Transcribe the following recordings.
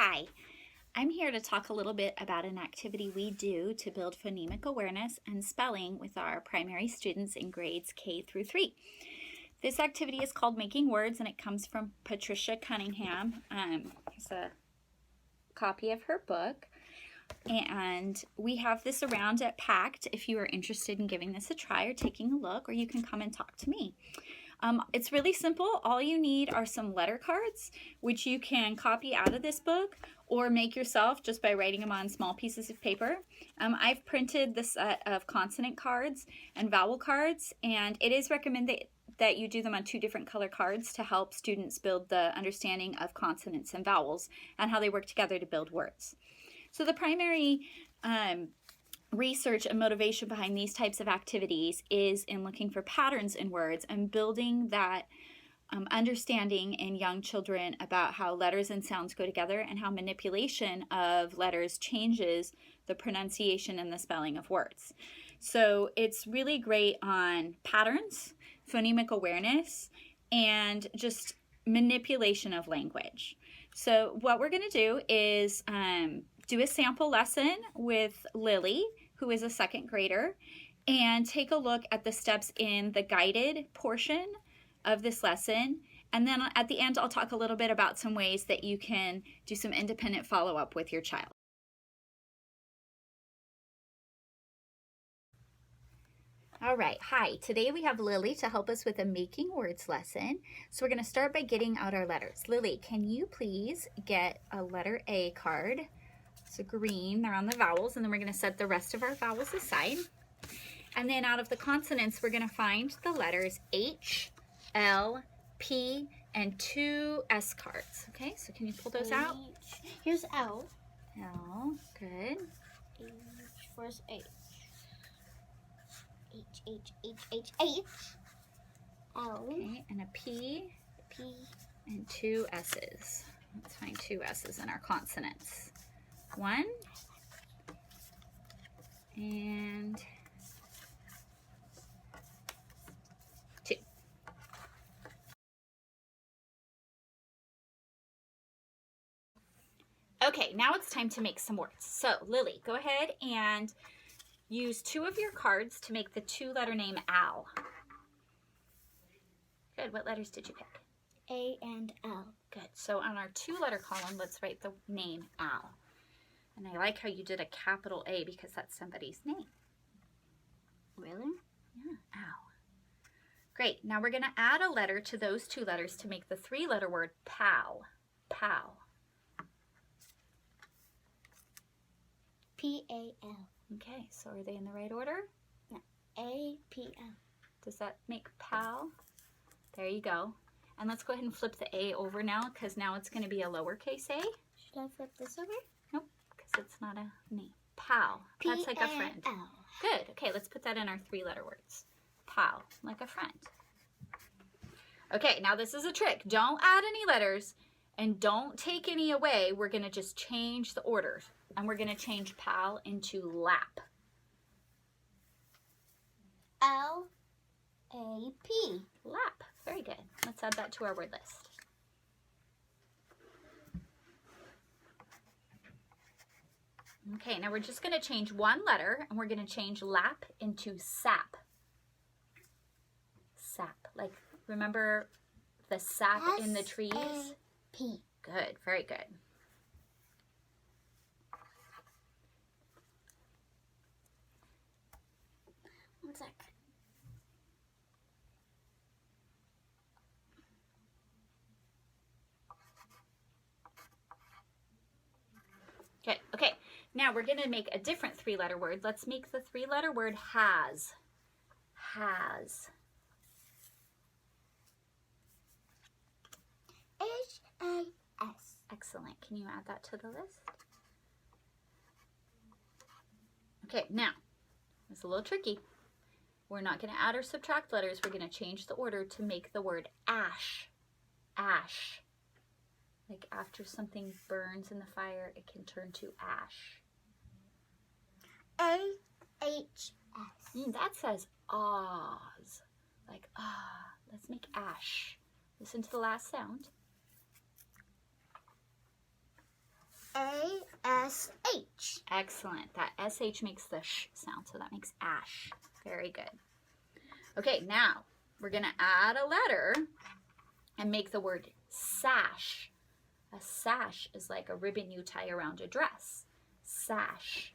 Hi, I'm here to talk a little bit about an activity we do to build phonemic awareness and spelling with our primary students in grades K through 3. This activity is called Making Words, and it comes from Patricia Cunningham. Here's a copy of her book, and we have this around at PACT if you are interested in giving this a try or taking a look, or you can come and talk to me. It's really simple. All you need are some letter cards, which you can copy out of this book or make yourself just by writing them on small pieces of paper. I've printed the set of consonant cards and vowel cards, and it is recommended that you do them on 2 different color cards to help students build the understanding of consonants and vowels and how they work together to build words. So the primary research and motivation behind these types of activities is in looking for patterns in words and building that understanding in young children about how letters and sounds go together and how manipulation of letters changes the pronunciation and the spelling of words. So it's really great on patterns, phonemic awareness, and just manipulation of language. So what we're going to do is do a sample lesson with Lily, who is a 2nd grader, and take a look at the steps in the guided portion of this lesson. And then at the end, I'll talk a little bit about some ways that you can do some independent follow-up with your child. All right, hi. Today we have Lily to help us with a Making Words lesson. So we're going to start by getting out our letters. Lily, can you please get a letter A card? So green, they're on the vowels, and then we're going to set the rest of our vowels aside. And then out of the consonants, we're going to find the letters H, L, P, and 2 S cards. Okay, so can you pull those out? Here's L. L, good. H, where's H? H. L. Okay, and a P, and 2 S's. Let's find 2 S's in our consonants. 1 and 2. Okay, now it's time to make some words. So Lily, go ahead and use 2 of your cards to make the 2-letter name Al. Good, what letters did you pick? A and L. Good, so on our 2-letter column, let's write the name Al. And I like how you did a capital A because that's somebody's name. Really? Yeah, Al. Great, now we're going to add a letter to those 2 letters to make the 3-letter word pal. Pal. P-A-L. Okay, so are they in the right order? No. A-P-L. Does that make pal? There you go. And let's go ahead and flip the A over now because now it's going to be a lowercase a. Should I flip this over? Nope, because it's not a name. Pal. That's like a friend. P-A-L. Good. Okay, let's put that in our 3-letter words. Pal, like a friend. Okay, now this is a trick. Don't add any letters and don't take any away. We're going to just change the order. And we're going to change pal into lap. L-A-P. Lap. Very good. Let's add that to our word list. Okay, now we're just going to change 1 letter, and we're going to change lap into sap. Sap. Like, remember the sap in the trees? S-A-P. Good. Very good. One sec. Okay, okay. Now we're going to make a different 3-letter word. Let's make the 3-letter word has. Has. H-A-S. Excellent. Can you add that to the list? Okay, now, it's a little tricky. We're not going to add or subtract letters. We're going to change the order to make the word ash. Ash. Like after something burns in the fire, it can turn to ash. A-H-S. That says Oz. Like ah. Let's make ash. Listen to the last sound. A-S-H. Excellent. That SH makes the sh sound, so that makes ash. Very good. Okay, now we're going to add a letter and make the word sash. A sash is like a ribbon you tie around a dress. Sash.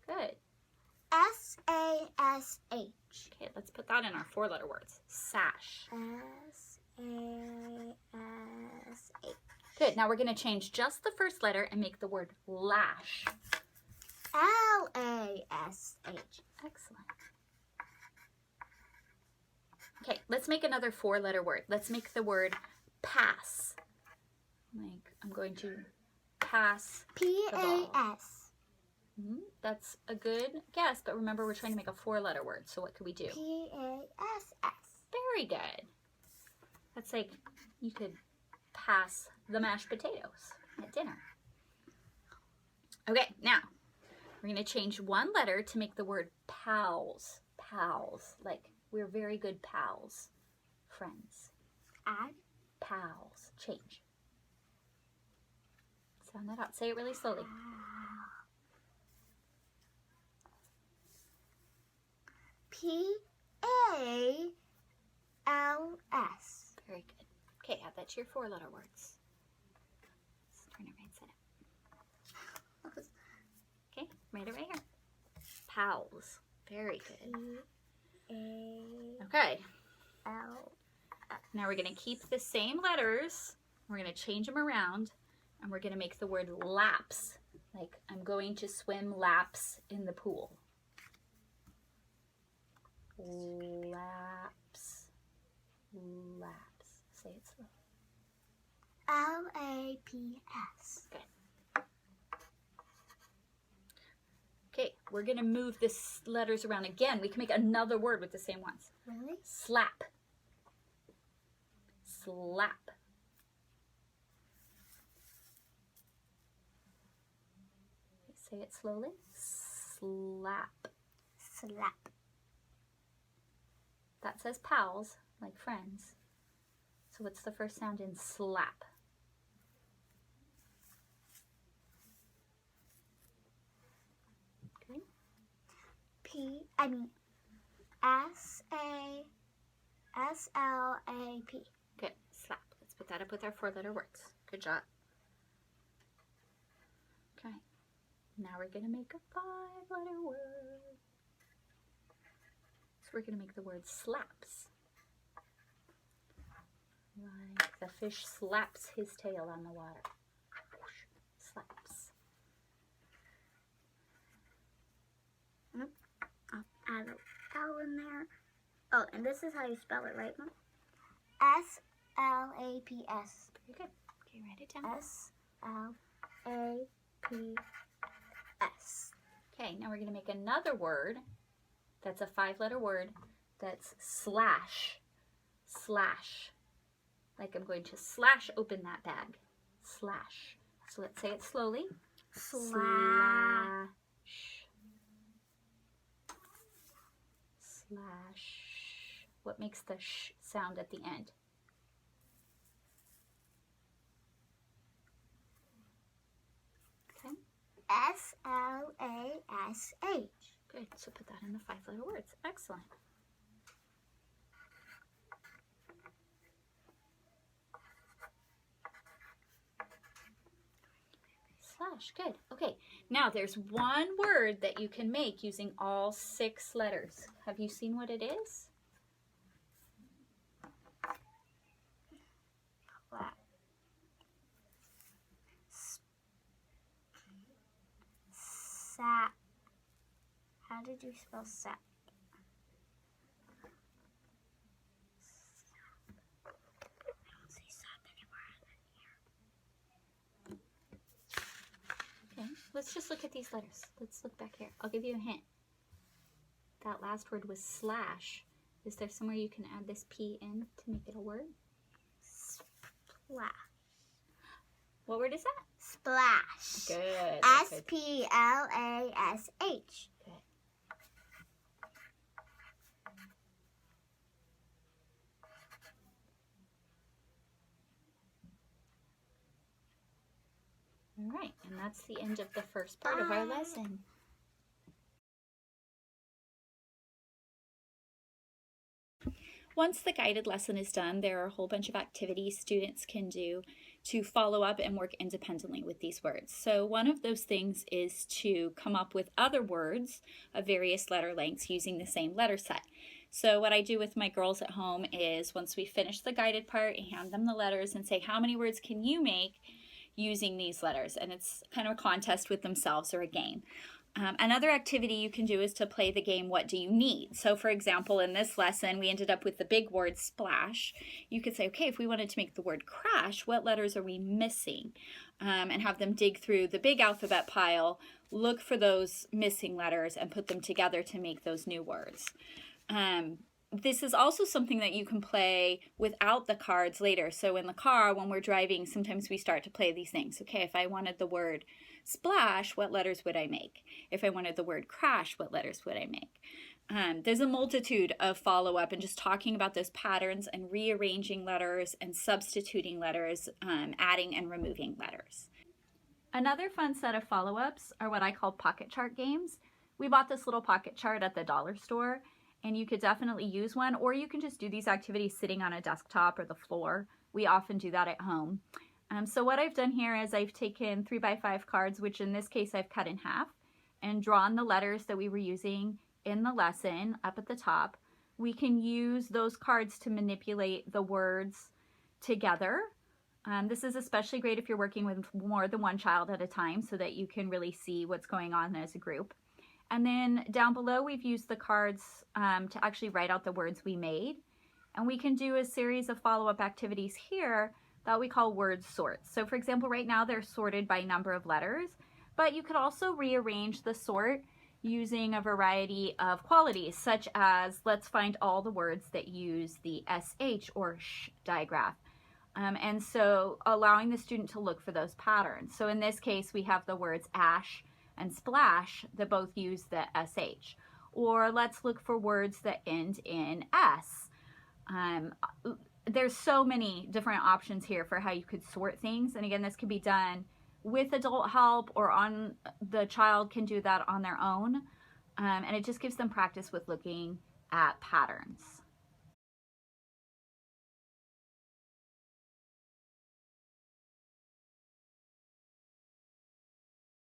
Good. S-A-S-H. Okay, let's put that in our 4-letter words. Sash. S-A-S-H. Good. Now we're going to change just the first letter and make the word lash. L-A-S-H. Excellent. Okay, let's make another 4-letter word. Let's make the word pass. Like, I'm going to pass the ball. P-A-S. That's a good guess, but remember we're trying to make a 4-letter word, so what could we do? P-A-S-S. Very good. That's like you could pass the mashed potatoes at dinner. Okay, now we're going to change one letter to make the word pals. Pals, like we're very good pals. Friends. Add. Pals. Change. Sound that out. Say it really slowly. P-A-L-S. Very good. Okay, add that to your 4-letter words. Let's turn it right side up. Okay, write it right here. Pals. Very good. Okay, P-A-L. now we're going to keep the same letters. We're going to change them around, and we're going to make the word laps. Like, I'm going to swim laps in the pool. Laps. Laps. Say it slow. L-A-P-S. Good. Okay, we're going to move the letters around again. We can make another word with the same ones. Really? Slap. Slap. Say it slowly. Slap. Slap. That says pals, like friends. So what's the first sound in slap? Okay. S-A-S-L-A-P. Good. Slap. Let's put that up with our 4-letter words. Good job. Okay. Now we're going to make a 5-letter word. So we're going to make the word slaps. Like the fish slaps his tail on the water. Slaps. I'll add an L in there. Oh, and this is how you spell it, right, Mom? S-L-A-P-S. Very good. Okay, write it down. S-L-A-P-S. Okay, now we're going to make another word that's a 5-letter word that's slash. Slash. Like I'm going to slash open that bag. Slash. So let's say it slowly. Slash. Slash. What makes the sh sound at the end? Okay. S-L-A-S-H. Good. So put that in the 5-letter words. Excellent. Slash. Good. Okay. Now there's one word that you can make using all 6 letters. Have you seen what it is? Sap. How did you spell sap? I don't see sap anywhere. Okay. Let's just look at these letters. Let's look back here. I'll give you a hint. That last word was slash. Is there somewhere you can add this P in to make it a word? Splash. What word is that? Splash. Good. S-P-L-A-S-H. Good. right, and that's the end of the first part of our lesson. Once the guided lesson is done, there are a whole bunch of activities students can do to follow up and work independently with these words. So one of those things is to come up with other words of various letter lengths using the same letter set. So what I do with my girls at home is once we finish the guided part, I hand them the letters and say, how many words can you make using these letters? And it's kind of a contest with themselves or a game. Another activity you can do is to play the game, what do you need? So for example, in this lesson, we ended up with the big word splash. You could say, okay, if we wanted to make the word crash, what letters are we missing? And have them dig through the big alphabet pile, look for those missing letters and put them together to make those new words. This is also something that you can play without the cards later. So in the car, when we're driving, sometimes we start to play these things. Okay, if I wanted the word splash, what letters would I make? If I wanted the word crash, what letters would I make? There's a multitude of follow-up and just talking about those patterns and rearranging letters and substituting letters, adding and removing letters. Another fun set of follow-ups are what I call pocket chart games. We bought this little pocket chart at the dollar store, and you could definitely use one, or you can just do these activities sitting on a desktop or the floor. We often do that at home. So what I've done here is I've taken 3x5 cards, which in this case I've cut in half, and drawn the letters that we were using in the lesson up at the top. We can use those cards to manipulate the words together. This is especially great if you're working with more than one child at a time so that you can really see what's going on as a group. And then down below we've used the cards to actually write out the words we made. And we can do a series of follow-up activities here that we call word sorts. So for example, right now they're sorted by number of letters, but you could also rearrange the sort using a variety of qualities, such as let's find all the words that use the SH or sh digraph. And so allowing the student to look for those patterns. So in this case, we have the words ash and splash that both use the SH. Or let's look for words that end in S. There's so many different options here for how you could sort things. And again, this can be done with adult help, or the child can do that on their own. And it just gives them practice with looking at patterns.